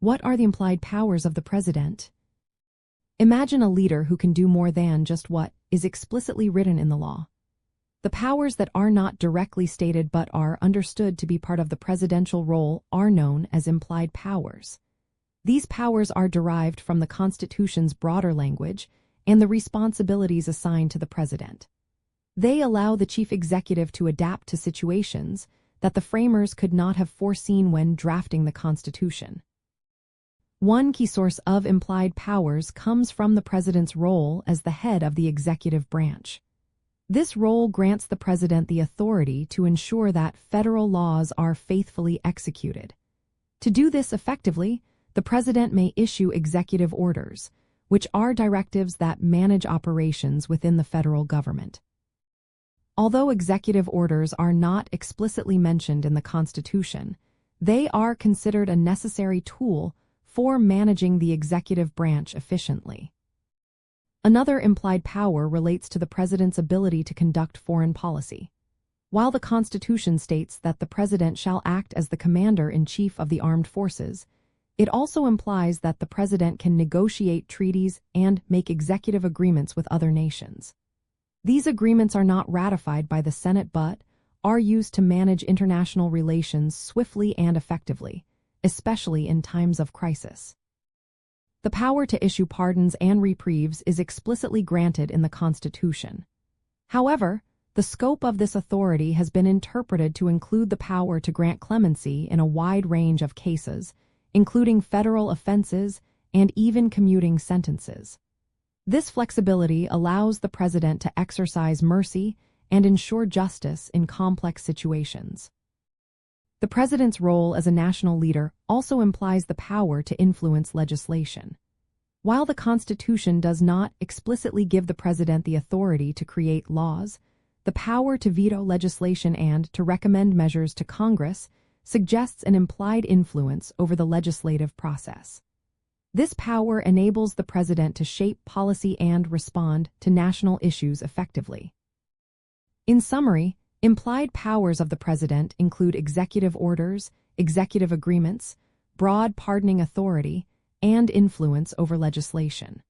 What are the implied powers of the president? Imagine a leader who can do more than just what is explicitly written in the law. The powers that are not directly stated but are understood to be part of the presidential role are known as implied powers. These powers are derived from the Constitution's broader language and the responsibilities assigned to the president. They allow the chief executive to adapt to situations that the framers could not have foreseen when drafting the Constitution. One key source of implied powers comes from the president's role as the head of the executive branch. This role grants the president the authority to ensure that federal laws are faithfully executed. To do this effectively, the president may issue executive orders, which are directives that manage operations within the federal government. Although executive orders are not explicitly mentioned in the Constitution, they are considered a necessary tool for managing the executive branch efficiently. Another implied power relates to the president's ability to conduct foreign policy. While the Constitution states that the president shall act as the commander-in-chief of the armed forces, it also implies that the president can negotiate treaties and make executive agreements with other nations. These agreements are not ratified by the Senate but are used to manage international relations swiftly and effectively, especially in times of crisis. The power to issue pardons and reprieves is explicitly granted in the Constitution. However, the scope of this authority has been interpreted to include the power to grant clemency in a wide range of cases, including federal offenses and even commuting sentences. This flexibility allows the president to exercise mercy and ensure justice in complex situations. The president's role as a national leader also implies the power to influence legislation. While the Constitution does not explicitly give the president the authority to create laws, the power to veto legislation and to recommend measures to Congress suggests an implied influence over the legislative process. This power enables the president to shape policy and respond to national issues effectively. In summary, implied powers of the president include executive orders, executive agreements, broad pardoning authority, and influence over legislation.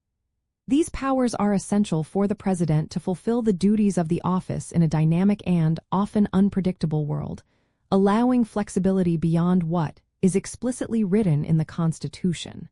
These powers are essential for the president to fulfill the duties of the office in a dynamic and often unpredictable world, allowing flexibility beyond what is explicitly written in the Constitution.